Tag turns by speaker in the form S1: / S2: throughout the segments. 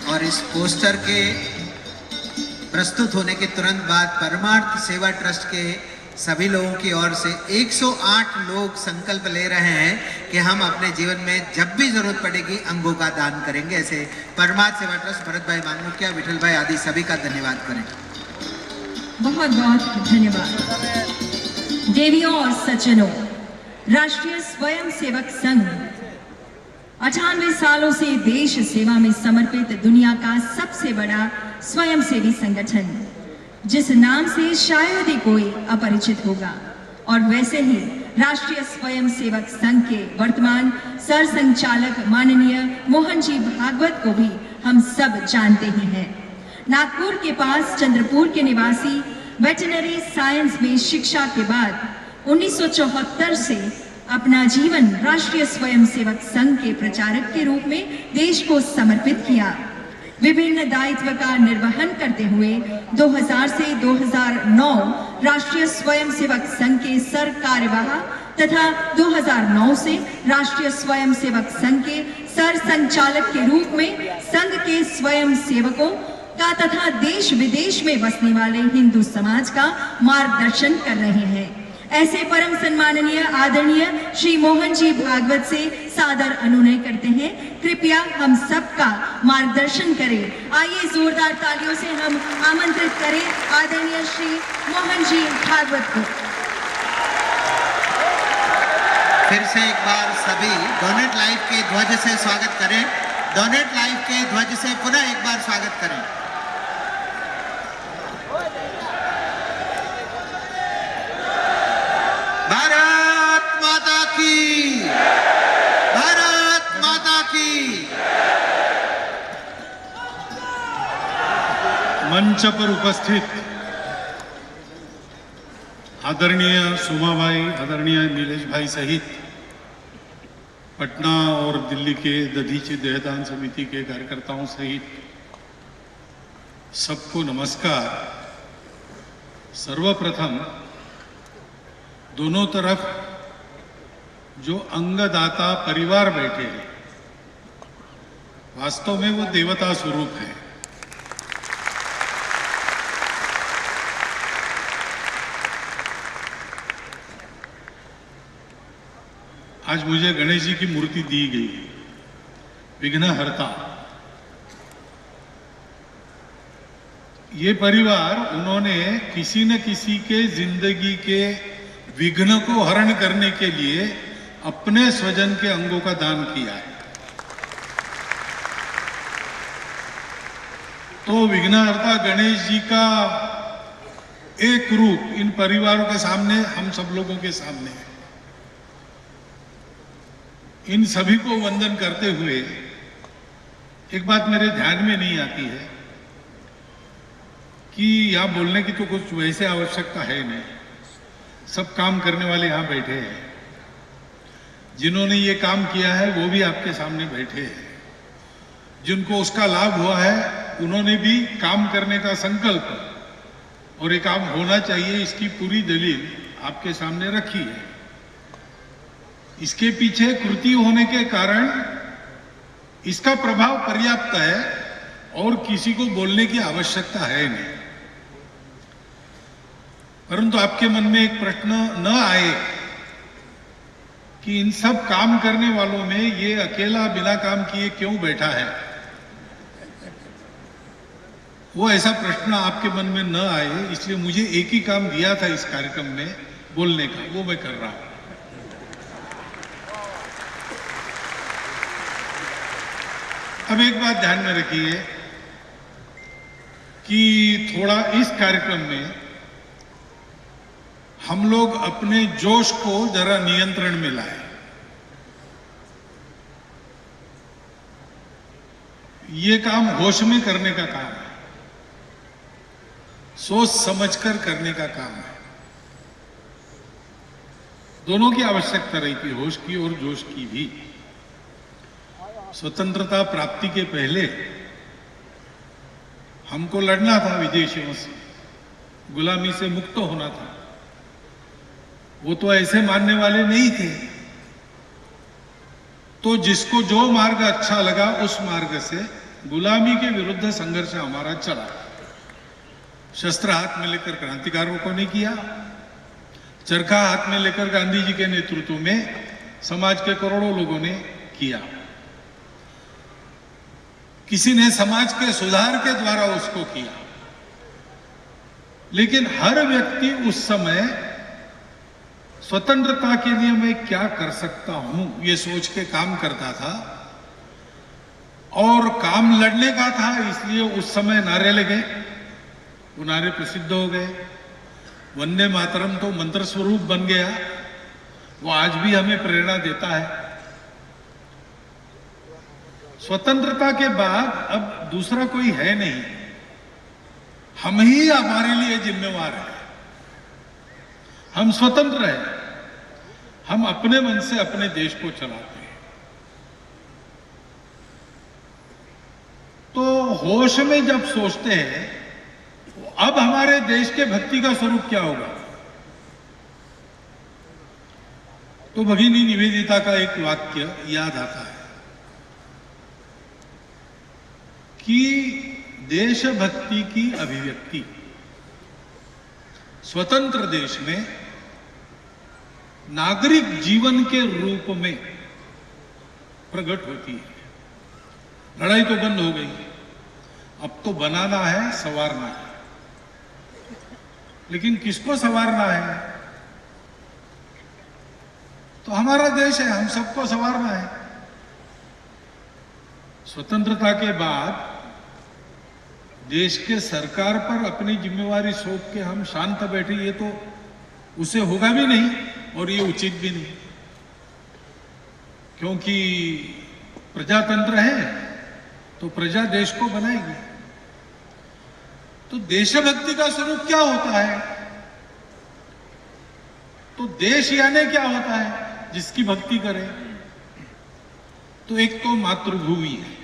S1: और इस पोस्टर के प्रस्तुत होने के तुरंत बाद परमार्थ सेवा ट्रस्ट के सभी लोगों की ओर से 108 लोग संकल्प ले रहे हैं कि हम अपने जीवन में जब भी जरूरत पड़ेगी अंगों का दान करेंगे। ऐसे परमार्थ सेवा ट्रस्ट भरत भाई मांगमुखिया, विठल भाई आदि सभी का धन्यवाद करें।
S2: बहुत बहुत धन्यवाद। देवियों और सज्जनों, राष्ट्रीय स्वयं सेवक संघ 98 सालों से देश सेवा में समर्पित दुनिया का सबसे बड़ा स्वयंसेवी संगठन, जिस नाम से शायद ही कोई अपरिचित होगा। और वैसे ही राष्ट्रीय स्वयं सेवक संघ के वर्तमान सर संचालक माननीय मोहन जी भागवत को भी हम सब जानते ही हैं। नागपुर के पास चंद्रपुर के निवासी वेटरनरी साइंस में शिक्षा के बाद 1974 से अपना जीवन राष्ट्रीय स्वयंसेवक संघ के प्रचारक के रूप में देश को समर्पित किया। विभिन्न दायित्व का निर्वहन करते हुए 2000 से 2009 राष्ट्रीय स्वयंसेवक संघ के सर कार्यवाह तथा 2009 से राष्ट्रीय स्वयंसेवक संघ के सर संचालक के रूप में संघ के स्वयं सेवकों का तथा देश विदेश में बसने वाले हिंदू समाज का मार्गदर्शन कर रहे हैं। ऐसे परम सम्माननीय आदरणीय श्री मोहन जी भागवत से सादर अनुनय करते हैं, कृपया हम सबका मार्गदर्शन करें। आइए जोरदार तालियों से हम आमंत्रित करें आदरणीय श्री मोहन जी भागवत को।
S1: फिर से एक बार सभी डोनेट लाइव के ध्वज से स्वागत करें। डोनेट लाइव के ध्वज से पुनः एक बार स्वागत करें। भारत माता की, भारत माता की।
S3: मंच पर उपस्थित आदरणीय सुमा भाई, आदरणीय नीलेश भाई सहित पटना और दिल्ली के दधीची देहदान समिति के कार्यकर्ताओं सहित सबको नमस्कार। सर्वप्रथम दोनों तरफ जो अंगदाता परिवार बैठे हैं, वास्तव में वो देवता स्वरूप है। आज मुझे गणेश जी की मूर्ति दी गई, विघ्नहर्ता। ये परिवार, उन्होंने किसी न किसी के जिंदगी के विघ्न को हरण करने के लिए अपने स्वजन के अंगों का दान किया है। तो विघ्नहर्ता गणेश जी का एक रूप इन परिवारों के सामने, हम सब लोगों के सामने है। इन सभी को वंदन करते हुए एक बात मेरे ध्यान में नहीं आती है कि यहां बोलने की तो कुछ वैसे आवश्यकता है नहीं। सब काम करने वाले यहां बैठे हैं, जिन्होंने ये काम किया है वो भी आपके सामने बैठे हैं। जिनको उसका लाभ हुआ है उन्होंने भी काम करने का संकल्प और ये काम होना चाहिए, इसकी पूरी दलील आपके सामने रखी है। इसके पीछे कृति होने के कारण इसका प्रभाव पर्याप्त है और किसी को बोलने की आवश्यकता है नहीं। परंतु आपके मन में एक प्रश्न न आए कि इन सब काम करने वालों में ये अकेला बिना काम किए क्यों बैठा है, वो ऐसा प्रश्न आपके मन में न आए, इसलिए मुझे एक ही काम दिया था इस कार्यक्रम में बोलने का, वो मैं कर रहा हूं। अब एक बात ध्यान में रखिए कि थोड़ा इस कार्यक्रम में हम लोग अपने जोश को जरा नियंत्रण में लाए। ये काम होश में करने का काम है, सोच समझकर करने का काम है। दोनों की आवश्यकता रहेगी, होश की और जोश की भी। स्वतंत्रता प्राप्ति के पहले हमको लड़ना था विदेशियों से, गुलामी से मुक्त होना था। वो तो ऐसे मानने वाले नहीं थे, तो जिसको जो मार्ग अच्छा लगा उस मार्ग से गुलामी के विरुद्ध संघर्ष हमारा चला। शस्त्र हाथ में लेकर क्रांतिकारों ने किया, चरखा हाथ में लेकर गांधी जी के नेतृत्व में समाज के करोड़ों लोगों ने किया। किसी ने समाज के सुधार के द्वारा उसको किया, लेकिन हर व्यक्ति उस समय स्वतंत्रता के लिए मैं क्या कर सकता हूं ये सोच के काम करता था, और काम लड़ने का था। इसलिए उस समय नारे लगे, वो नारे प्रसिद्ध हो गए। वंदे मातरम तो मंत्र स्वरूप बन गया, वो आज भी हमें प्रेरणा देता है। स्वतंत्रता के बाद अब दूसरा कोई है नहीं, हम ही हमारे लिए जिम्मेवार हैं। हम स्वतंत्र हैं, हम अपने मन से अपने देश को चलाते हैं। तो होश में जब सोचते हैं अब हमारे देश के भक्ति का स्वरूप क्या होगा, तो भगिनी निवेदिता का एक वाक्य याद आता है कि देशभक्ति की अभिव्यक्ति स्वतंत्र देश में नागरिक जीवन के रूप में प्रकट होती है। लड़ाई तो बंद हो गई, अब तो बनाना है, संवारना है। लेकिन किसको संवारना है? तो हमारा देश है, हम सबको संवारना है। स्वतंत्रता के बाद देश के सरकार पर अपनी जिम्मेवारी सौंप के हम शांत बैठे, ये तो उसे होगा भी नहीं और ये उचित भी नहीं, क्योंकि प्रजातंत्र है तो प्रजा देश को बनाएगी। तो देशभक्ति का स्वरूप क्या होता है? तो देश यानी क्या होता है जिसकी भक्ति करें? तो एक तो मातृभूमि है,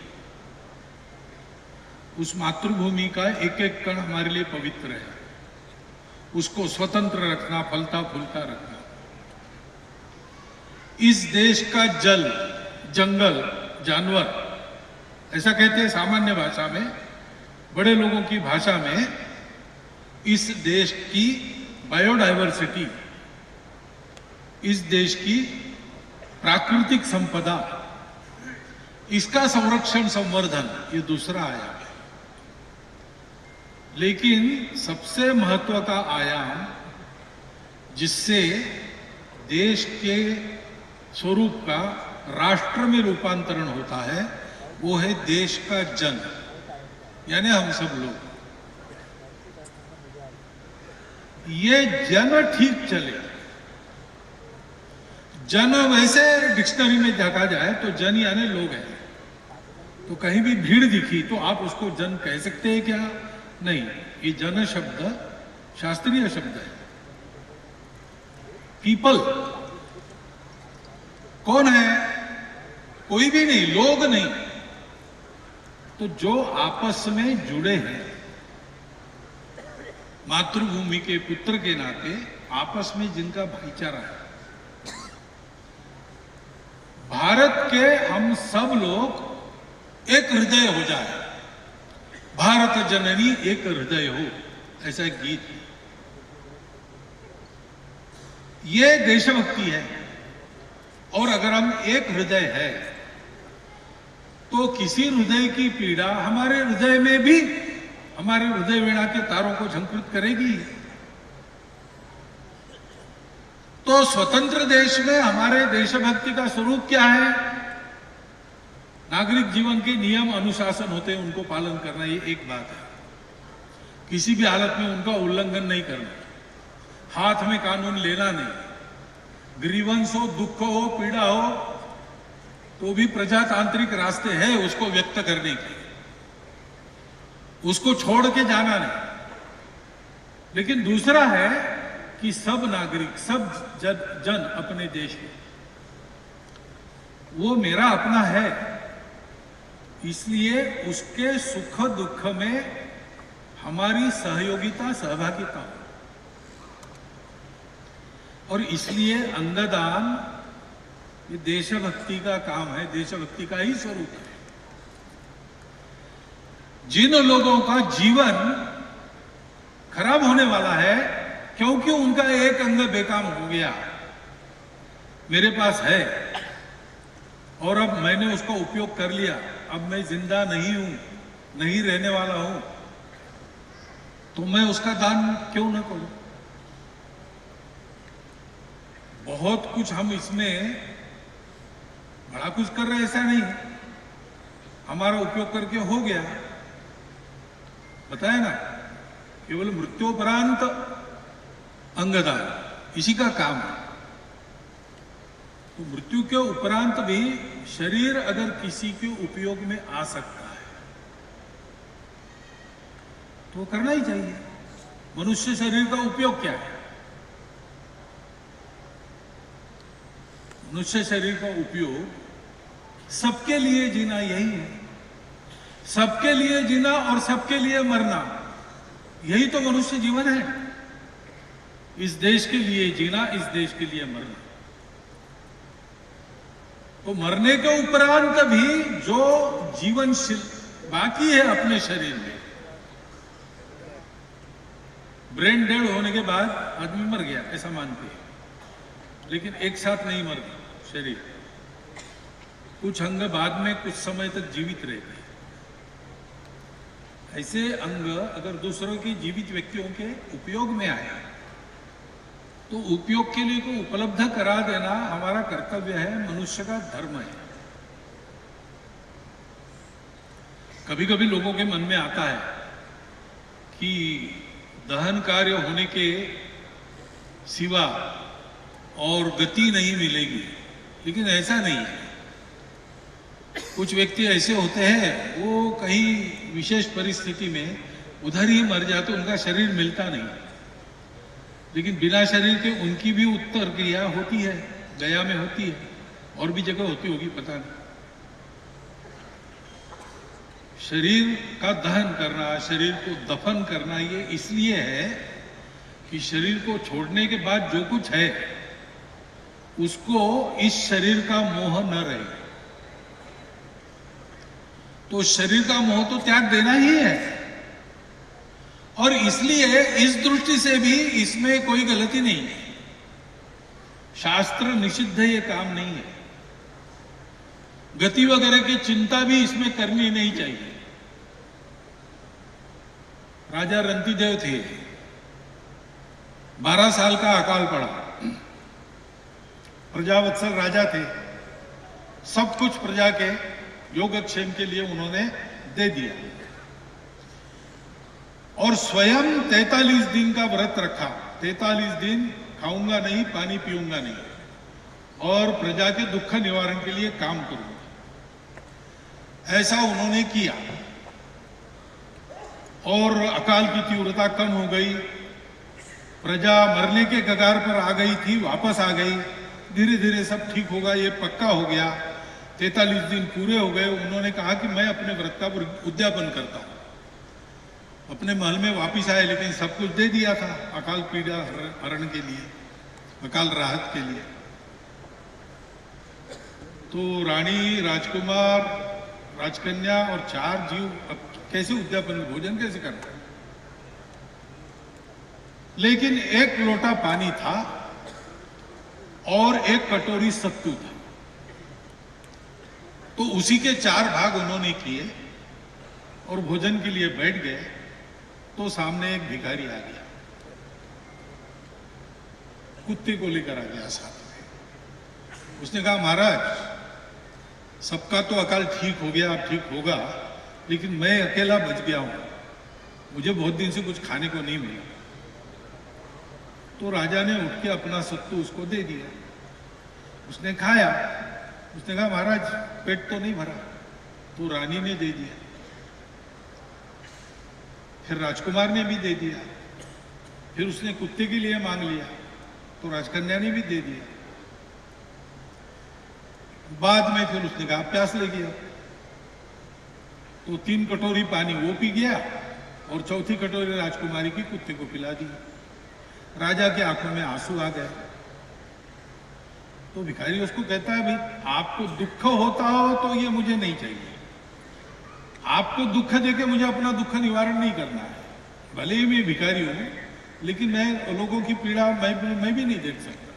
S3: उस मातृभूमि का एक एक कण हमारे लिए पवित्र है, उसको स्वतंत्र रखना, फलता फूलता रखना। इस देश का जल, जंगल, जानवर, ऐसा कहते हैं सामान्य भाषा में, बड़े लोगों की भाषा में, इस देश की बायोडायवर्सिटी, इस देश की प्राकृतिक संपदा, इसका संरक्षण, संवर्धन, ये दूसरा आयाम है। लेकिन सबसे महत्व का आयाम जिससे देश के स्वरूप का राष्ट्र में रूपांतरण होता है, वो है देश का जन, यानी हम सब लोग। ये जन ठीक चले, जन वैसे डिक्शनरी में देखा जाए तो जन यानी लोग हैं। तो कहीं भी भीड़ दिखी तो आप उसको जन कह सकते हैं क्या? नहीं, ये जन शब्द शास्त्रीय शब्द है। पीपल कौन है? कोई भी नहीं, लोग नहीं। तो जो आपस में जुड़े हैं, मातृभूमि के पुत्र के नाते आपस में जिनका भाईचारा है, भारत के हम सब लोग एक हृदय हो जाए, भारत जननी एक हृदय हो, ऐसा एक गीत है। ये देशभक्ति है। और अगर हम एक हृदय है तो किसी हृदय की पीड़ा हमारे हृदय में भी, हमारे हृदय वीणा के तारों को झंकृत करेगी। तो स्वतंत्र देश में हमारे देशभक्ति का स्वरूप क्या है? नागरिक जीवन के नियम अनुशासन होते हैं, उनको पालन करना, ये एक बात है। किसी भी हालत में उनका उल्लंघन नहीं करना, हाथ में कानून लेना नहीं। ग्रीवंस हो, दुख हो, पीड़ा हो, तो भी प्रजातांत्रिक रास्ते हैं उसको व्यक्त करने के, उसको छोड़ के जाना नहीं। लेकिन दूसरा है कि सब नागरिक, सब जन अपने देश के, वो मेरा अपना है, इसलिए उसके सुख दुख में हमारी सहयोगिता, सहभागिता हो। और इसलिए अंगदान ये देशभक्ति का काम है, देशभक्ति का ही स्वरूप है। जिन लोगों का जीवन खराब होने वाला है क्योंकि उनका एक अंग बेकाम हो गया, मेरे पास है और अब मैंने उसका उपयोग कर लिया, अब मैं जिंदा नहीं हूं, नहीं रहने वाला हूं, तो मैं उसका दान क्यों ना करूं। बहुत कुछ हम इसमें बड़ा कुछ कर रहे ऐसा नहीं, हमारा उपयोग करके हो गया, बताया ना, केवल मृत्योपरांत अंगदान इसी का काम है। तो मृत्यु के उपरांत भी शरीर अगर किसी के उपयोग में आ सकता है तो करना ही चाहिए। मनुष्य शरीर का उपयोग क्या है? मनुष्य शरीर का उपयोग सबके लिए जीना यही है, सबके लिए जीना और सबके लिए मरना, यही तो मनुष्य जीवन है। इस देश के लिए जीना, इस देश के लिए मरना। तो मरने के उपरांत भी जो जीवन बाकी है अपने शरीर में, ब्रेन डेड होने के बाद आदमी मर गया ऐसा मानते हैं, लेकिन एक साथ नहीं मर गया शरीर, कुछ अंग बाद में कुछ समय तक जीवित रह गए। ऐसे अंग अगर दूसरों के जीवित व्यक्तियों के उपयोग में आया तो उपयोग के लिए को उपलब्ध करा देना हमारा कर्तव्य है, मनुष्य का धर्म है। कभी कभी लोगों के मन में आता है कि दहन कार्य होने के सिवा और गति नहीं मिलेगी, लेकिन ऐसा नहीं है। कुछ व्यक्ति ऐसे होते हैं, वो कहीं विशेष परिस्थिति में उधर ही मर जाते, उनका शरीर मिलता नहीं, लेकिन बिना शरीर के उनकी भी उत्तर क्रिया होती है, गया में होती है, और भी जगह होती होगी पता नहीं। शरीर का दहन करना, शरीर को दफन करना, ये इसलिए है कि शरीर को छोड़ने के बाद जो कुछ है उसको इस शरीर का मोह न रहे। तो शरीर का मोह तो त्याग देना ही है, और इसलिए इस दृष्टि से भी इसमें कोई गलती नहीं है। शास्त्र निषिद्ध ये काम नहीं है, गति वगैरह की चिंता भी इसमें करनी नहीं चाहिए। राजा रंतिदेव थे, 12 साल का अकाल पड़ा, प्रजावत्सल राजा थे, सब कुछ प्रजा के योगक्षेम के लिए उन्होंने दे दिया, और स्वयं 43 दिन का व्रत रखा। 43 दिन खाऊंगा नहीं, पानी पीऊंगा नहीं, और प्रजा के दुख निवारण के लिए काम करूंगा, ऐसा उन्होंने किया। और अकाल की तीव्रता कम हो गई, प्रजा मरने के कगार पर आ गई थी, वापस आ गई, धीरे धीरे सब ठीक होगा ये पक्का हो गया। 43 दिन पूरे हो गए, उन्होंने कहा कि मैं अपने व्रत का उद्यापन करता हूं। अपने महल में वापिस आए, लेकिन सब कुछ दे दिया था अकाल पीड़ा हरण के लिए, अकाल राहत के लिए। तो रानी, राजकुमार, राजकन्या और 4 जीव अब कैसे उद्यापन, भोजन कैसे करना? लेकिन 1 लोटा पानी था और 1 कटोरी सत्तू था, तो उसी के 4 भाग उन्होंने किए और भोजन के लिए बैठ गए। तो सामने एक भिखारी आ गया, कुत्ते को लेकर आ गया साथ में। उसने कहा, महाराज सबका तो अकाल ठीक हो गया, अब ठीक होगा, लेकिन मैं अकेला बच गया हूं, मुझे बहुत दिन से कुछ खाने को नहीं मिला। तो राजा ने उठ के अपना सत्तू उसको दे दिया, उसने खाया। उसने कहा, महाराज पेट तो नहीं भरा। तो रानी ने दे दिया, फिर राजकुमार ने भी दे दिया, फिर उसने कुत्ते के लिए मांग लिया, तो राजकन्या ने भी दे दिया। बाद में फिर उसने कहा प्यास लगी है, तो 3 कटोरी पानी वो पी गया और चौथी कटोरी राजकुमारी की कुत्ते को पिला दी। राजा के आंखों में आंसू आ गए। तो भिखारी उसको कहता है, भाई आपको दुख होता हो तो ये मुझे नहीं चाहिए, आपको दुख देके मुझे अपना दुख निवारण नहीं करना है। भले ही मैं भिखारी हूं, लेकिन मैं लोगों की पीड़ा मैं भी नहीं देख सकता,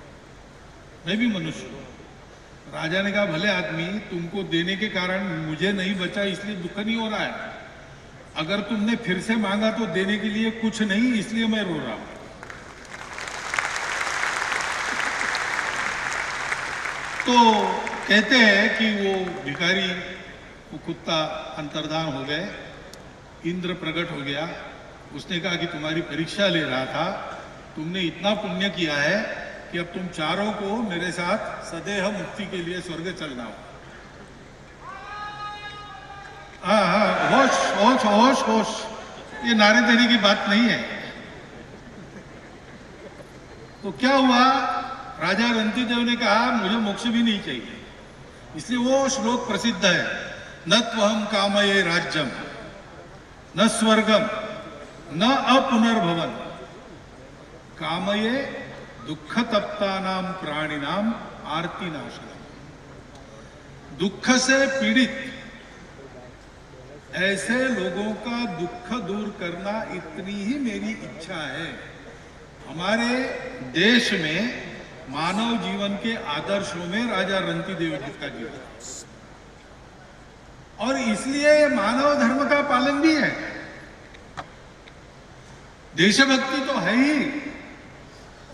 S3: मैं भी मनुष्य हूं। राजा ने कहा, भले आदमी, तुमको देने के कारण मुझे नहीं बचा इसलिए दुख नहीं हो रहा है, अगर तुमने फिर से मांगा तो देने के लिए कुछ नहीं, इसलिए मैं रो रहा हूं। तो कहते हैं कि वो भिखारी, वो कुत्ता अंतर्धान हो गए, इंद्र प्रकट हो गया। उसने कहा कि तुम्हारी परीक्षा ले रहा था, तुमने इतना पुण्य किया है कि अब तुम चारों को मेरे साथ सदेह मुक्ति के लिए स्वर्ग चलना हो। हाँ, होश होश होश होश, ये नारे देने की बात नहीं है। तो क्या हुआ, राजा रंतिदेव ने कहा मुझे मोक्ष भी नहीं चाहिए, इसलिए वो श्लोक प्रसिद्ध है, न त्वहम कामये राज्यम न स्वर्गम न अपुनर्भवन कामये दुख तप्तानाम प्राणिनाम आरती नाशनम। दुख से पीड़ित ऐसे लोगों का दुख दूर करना इतनी ही मेरी इच्छा है। हमारे देश में मानव जीवन के आदर्शों में राजा रंतिदेव जी का जीवन, और इसलिए मानव धर्म का पालन भी है। देशभक्ति तो है ही,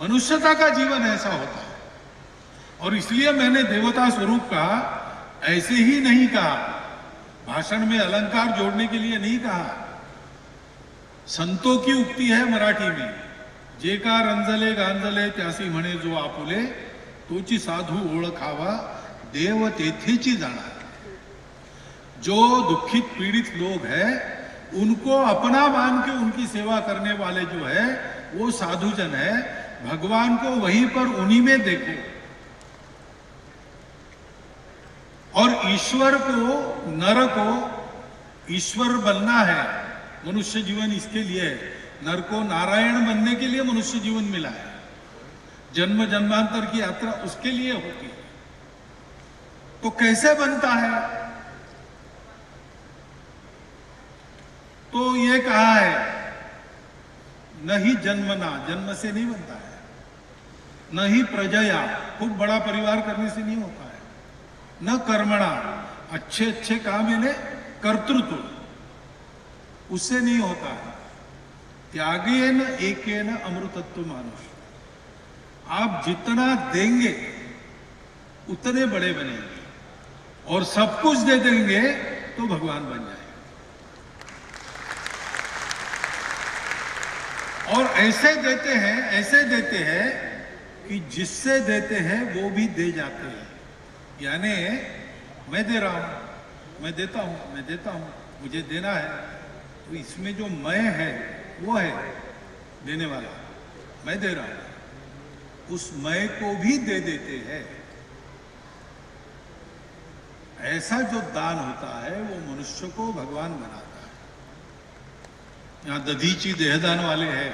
S3: मनुष्यता का जीवन ऐसा होता है। और इसलिए मैंने देवता स्वरूप कहा, ऐसे ही नहीं कहा, भाषण में अलंकार जोड़ने के लिए नहीं कहा। संतों की उक्ति है मराठी में, जे का रंजले गांजले त्यासी म्हणे जो आपुले, तोची साधू ओळखावा देव तेथेची जाणा। जो दुखित पीड़ित लोग हैं उनको अपना मान के उनकी सेवा करने वाले जो है वो साधुजन है। भगवान को वहीं पर उन्हीं में देखो। और ईश्वर को, नर को ईश्वर बनना है। मनुष्य जीवन इसके लिए है, नर को नारायण बनने के लिए मनुष्य जीवन मिला है। जन्म जन्मांतर की यात्रा उसके लिए होती है। तो कैसे बनता है? तो ये कहा है, न ही जन्मना, जन्म से नहीं बनता है, न ही प्रजया, खूब बड़ा परिवार करने से नहीं होता है, न कर्मणा, अच्छे अच्छे काम यानी कर्तृत्व, उससे नहीं होता है। त्यागेन एकेन अमृतत्व मानुष। आप जितना देंगे उतने बड़े बनेंगे, और सब कुछ दे देंगे तो भगवान बन जाएंगे। और ऐसे देते हैं कि जिससे देते हैं वो भी दे जाते हैं। यानी मैं दे रहा हूं, मैं देता हूं, मुझे देना है, तो इसमें जो मैं है वो है देने वाला, मैं दे रहा हूं, उस मैं को भी दे देते हैं। ऐसा जो दान होता है वो मनुष्य को भगवान बनाता है। यहां दधीची देहदान वाले हैं,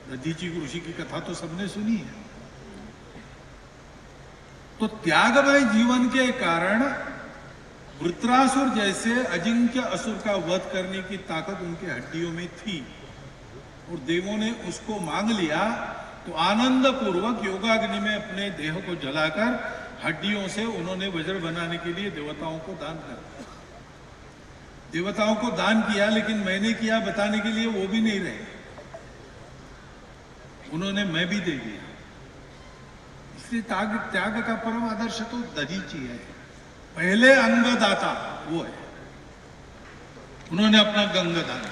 S3: दधीची ऋषि की कथा तो सबने सुनी है। तो त्यागमय जीवन के कारण वृत्रासुर जैसे अजिंक्य असुर का वध करने की ताकत उनके हड्डियों में थी, और देवों ने उसको मांग लिया। तो आनंद पूर्वक योगाग्नि में अपने देह को जलाकर हड्डियों से उन्होंने वज्र बनाने के लिए देवताओं को दान कर दिया। देवताओं को दान किया, लेकिन मैंने किया बताने के लिए वो भी नहीं रहे, उन्होंने मैं भी दे दिया। इसलिए त्याग का परम आदर्श तो दधीची है। पहले अंगदाता वो है, उन्होंने अपना गंग दान।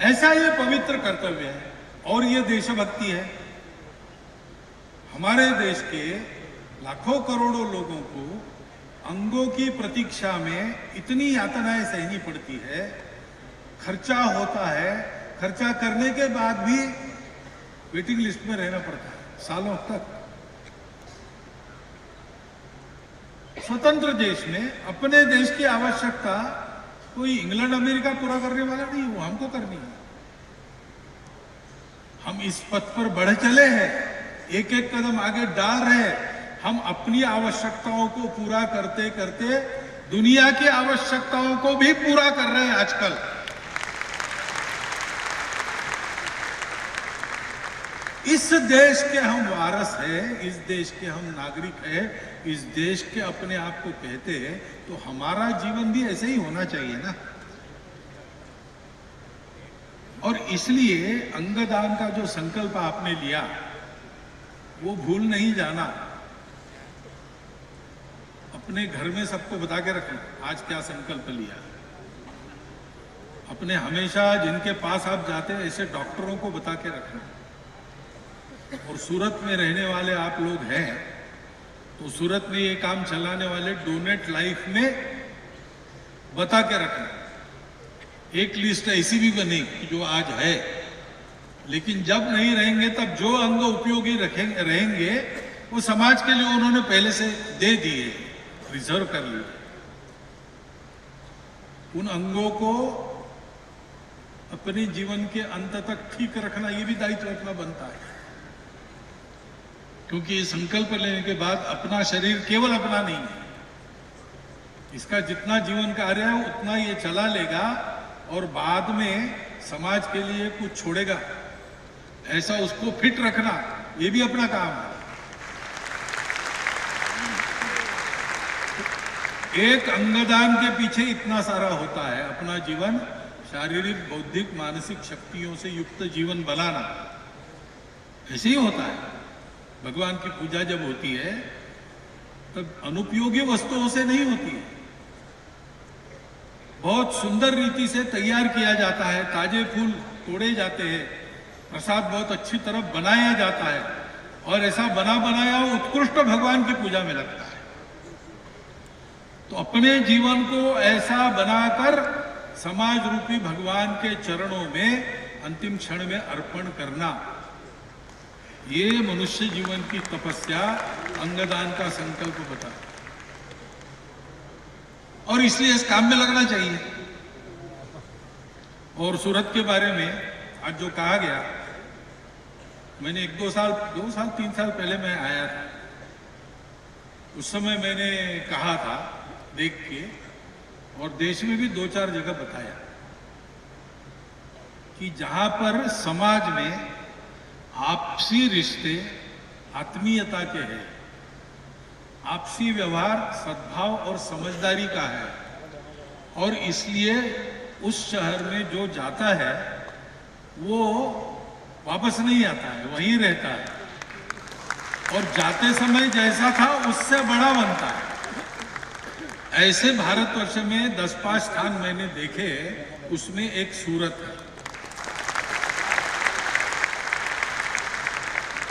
S3: ऐसा ये पवित्र कर्तव्य है और ये देशभक्ति है। हमारे देश के लाखों करोड़ों लोगों को अंगों की प्रतीक्षा में इतनी यातनाएं सहनी पड़ती है, खर्चा होता है, खर्चा करने के बाद भी वेटिंग लिस्ट में रहना पड़ता है सालों तक। स्वतंत्र देश में अपने देश की आवश्यकता कोई इंग्लैंड अमेरिका पूरा करने वाला नहीं, वो हमको करनी है। हम इस पथ पर बढ़ चले हैं, एक एक कदम आगे डाल रहे हैं। हम अपनी आवश्यकताओं को पूरा करते करते दुनिया की आवश्यकताओं को भी पूरा कर रहे हैं आजकल। इस देश के हम वारस हैं, इस देश के हम नागरिक हैं, इस देश के अपने आप को कहते हैं, तो हमारा जीवन भी ऐसे ही होना चाहिए ना। और इसलिए अंगदान का जो संकल्प आपने लिया वो भूल नहीं जाना। अपने घर में सबको बता के रखना आज क्या संकल्प लिया। अपने हमेशा जिनके पास आप जाते हैं ऐसे डॉक्टरों को बता के रखना। और सूरत में रहने वाले आप लोग हैं तो सूरत में ये काम चलाने वाले डोनेट लाइफ में बता के रखना। एक लिस्ट ऐसी भी बनी कि जो आज है, लेकिन जब नहीं रहेंगे तब जो अंग उपयोगी रहेंगे वो समाज के लिए उन्होंने पहले से दे दिए, रिजर्व कर लिए। उन अंगों को अपने जीवन के अंत तक ठीक रखना ये भी दायित्व अपना बनता है। क्योंकि ये संकल्प लेने के बाद अपना शरीर केवल अपना नहीं है, इसका जितना जीवन कार्य है उतना ये चला लेगा और बाद में समाज के लिए कुछ छोड़ेगा, ऐसा उसको फिट रखना ये भी अपना काम है। एक अंगदान के पीछे इतना सारा होता है, अपना जीवन शारीरिक, बौद्धिक, मानसिक शक्तियों से युक्त जीवन बनाना, ऐसे ही होता है। भगवान की पूजा जब होती है तब अनुपयोगी वस्तुओं से नहीं होती है, बहुत सुंदर रीति से तैयार किया जाता है, ताजे फूल तोड़े जाते हैं, प्रसाद बहुत अच्छी तरह बनाया जाता है और ऐसा बना बनाया उत्कृष्ट भगवान की पूजा में लगता है। तो अपने जीवन को ऐसा बनाकर समाज रूपी भगवान के चरणों में अंतिम क्षण में अर्पण करना, ये मनुष्य जीवन की तपस्या अंगदान का संकल्प बता। और इसलिए इस काम में लगना चाहिए। और सूरत के बारे में आज जो कहा गया, मैंने 2 साल 3 साल पहले मैं आया था, उस समय मैंने कहा था देख के, और देश में भी 2-4 जगह बताया कि जहां पर समाज में आपसी रिश्ते आत्मीयता के हैं, आपसी व्यवहार सद्भाव और समझदारी का है, और इसलिए उस शहर में जो जाता है वो वापस नहीं आता है, वहीं रहता है, और जाते समय जैसा था उससे बड़ा बनता है। ऐसे भारतवर्ष में 10-5 स्थान मैंने देखे, उसमें एक सूरत है।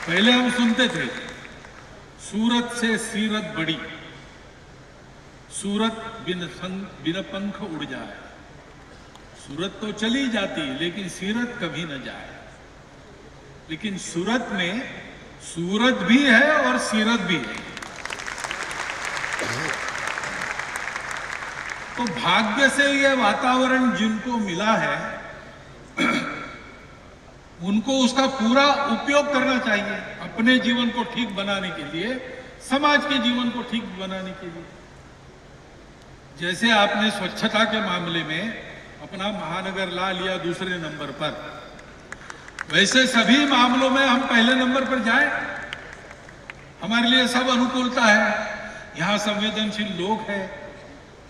S3: पहले हम सुनते थे सूरत से सीरत बड़ी, सूरत बिन पंख उड़ जाए। सूरत तो चली जाती लेकिन सीरत कभी न जाए। लेकिन सूरत में सूरत भी है और सीरत भी है। तो भाग्य से यह वातावरण जिनको मिला है उनको उसका पूरा उपयोग करना चाहिए अपने जीवन को ठीक बनाने के लिए, समाज के जीवन को ठीक बनाने के लिए। जैसे आपने स्वच्छता के मामले में अपना महानगर ला लिया दूसरे नंबर पर, वैसे सभी मामलों में हम पहले नंबर पर जाएं। हमारे लिए सब अनुकूलता है, यहाँ संवेदनशील लोग हैं,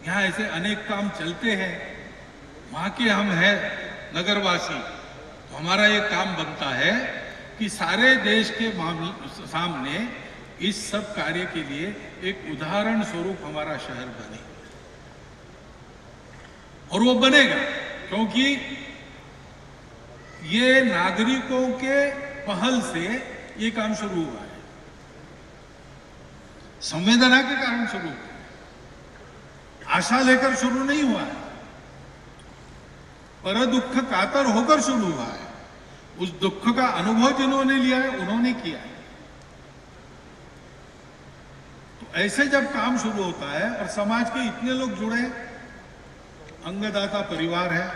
S3: यहाँ ऐसे अनेक काम चलते हैं, वहां के हम हैं नगरवासी। तो हमारा ये काम बनता है कि सारे देश के सामने इस सब कार्य के लिए एक उदाहरण स्वरूप हमारा शहर बने, और वो बनेगा क्योंकि ये नागरिकों के पहल से ये काम शुरू हुआ है, संवेदना के कारण शुरू हुआ, आशा लेकर शुरू नहीं हुआ है, पर दुख कातर होकर शुरू हुआ है। उस दुख का अनुभव जिन्होंने लिया है उन्होंने किया है। तो ऐसे जब काम शुरू होता है और समाज के इतने लोग जुड़े, अंगदाता परिवार है,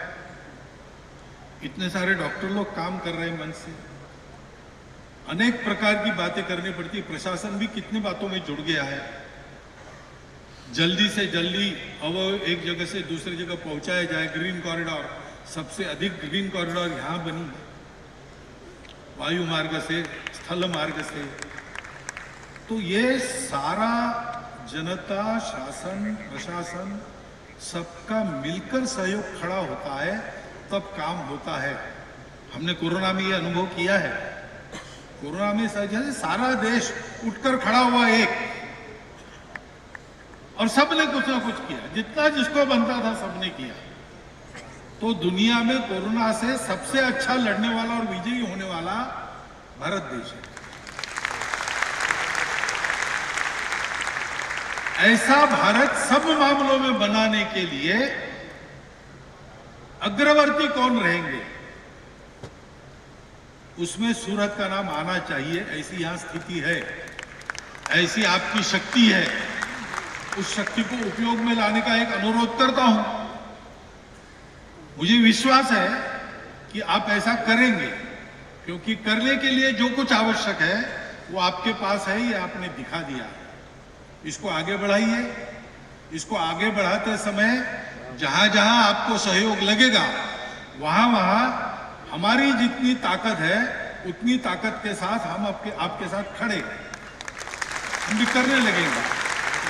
S3: इतने सारे डॉक्टर लोग काम कर रहे हैं मन से, अनेक प्रकार की बातें करनी पड़ती है। प्रशासन भी कितनी बातों में जुड़ गया है। जल्दी से जल्दी अब एक जगह से दूसरी जगह पहुंचाया जाए। ग्रीन कॉरिडोर, सबसे अधिक ग्रीन कॉरिडोर यहाँ बनी है, वायु मार्ग से, स्थल मार्ग से। तो ये सारा जनता, शासन, प्रशासन सबका मिलकर सहयोग खड़ा होता है, तब काम होता है। हमने कोरोना में ये अनुभव किया है। कोरोना में जैसे सारा देश उठकर खड़ा हुआ एक, और सबने कुछ ना कुछ किया, जितना जिसको बनता था सबने किया। तो दुनिया में कोरोना से सबसे अच्छा लड़ने वाला और विजयी होने वाला भारत देश है। ऐसा भारत सब मामलों में बनाने के लिए अग्रवर्ती कौन रहेंगे, उसमें सूरत का नाम आना चाहिए। ऐसी यहां स्थिति है, ऐसी आपकी शक्ति है। उस शक्ति को उपयोग में लाने का एक अनुरोध करता हूं। मुझे विश्वास है कि आप ऐसा करेंगे, क्योंकि करने के लिए जो कुछ आवश्यक है वो आपके पास है, ये आपने दिखा दिया। इसको आगे बढ़ाइए। इसको आगे बढ़ाते समय जहां जहां आपको सहयोग लगेगा, वहां वहां हमारी जितनी ताकत है उतनी ताकत के साथ हम आपके साथ खड़े, हम भी करने लगेंगे।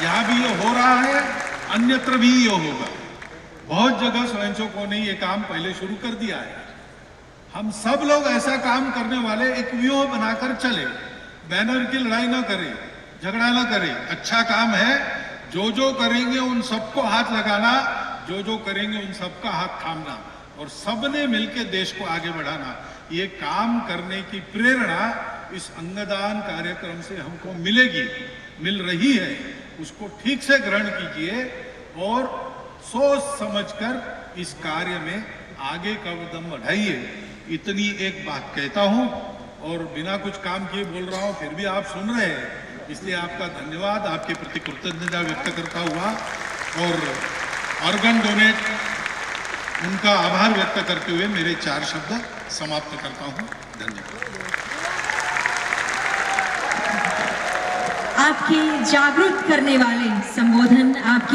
S3: यहां भी ये हो रहा है, अन्यत्र भी ये होगा। बहुत जगह स्वयंसेवकों ने ये काम पहले शुरू कर दिया है। हम सब लोग ऐसा काम करने वाले एक व्यूह बनाकर चले, बैनर की लड़ाई ना करें, झगड़ा ना करें। अच्छा काम है, जो जो करेंगे उन सबको हाथ लगाना, जो जो करेंगे उन सबका हाथ थामना, और सबने मिलकर देश को आगे बढ़ाना। ये काम करने की प्रेरणा इस अंगदान कार्यक्रम से हमको मिलेगी, मिल रही है। उसको ठीक से ग्रहण कीजिए और सोच समझकर इस कार्य में आगे का कदम बढ़ाइए। इतनी एक बात कहता हूं, और बिना कुछ काम किए बोल रहा हूं, फिर भी आप सुन रहे हैं, इसलिए आपका धन्यवाद, आपके प्रति कृतज्ञता व्यक्त करता हुआ और ऑर्गन डोनेट उनका आभार व्यक्त करते हुए मेरे 4 शब्द समाप्त करता हूं। धन्यवाद।
S2: आपके जागरूक करने वाले संबोधन, आपकी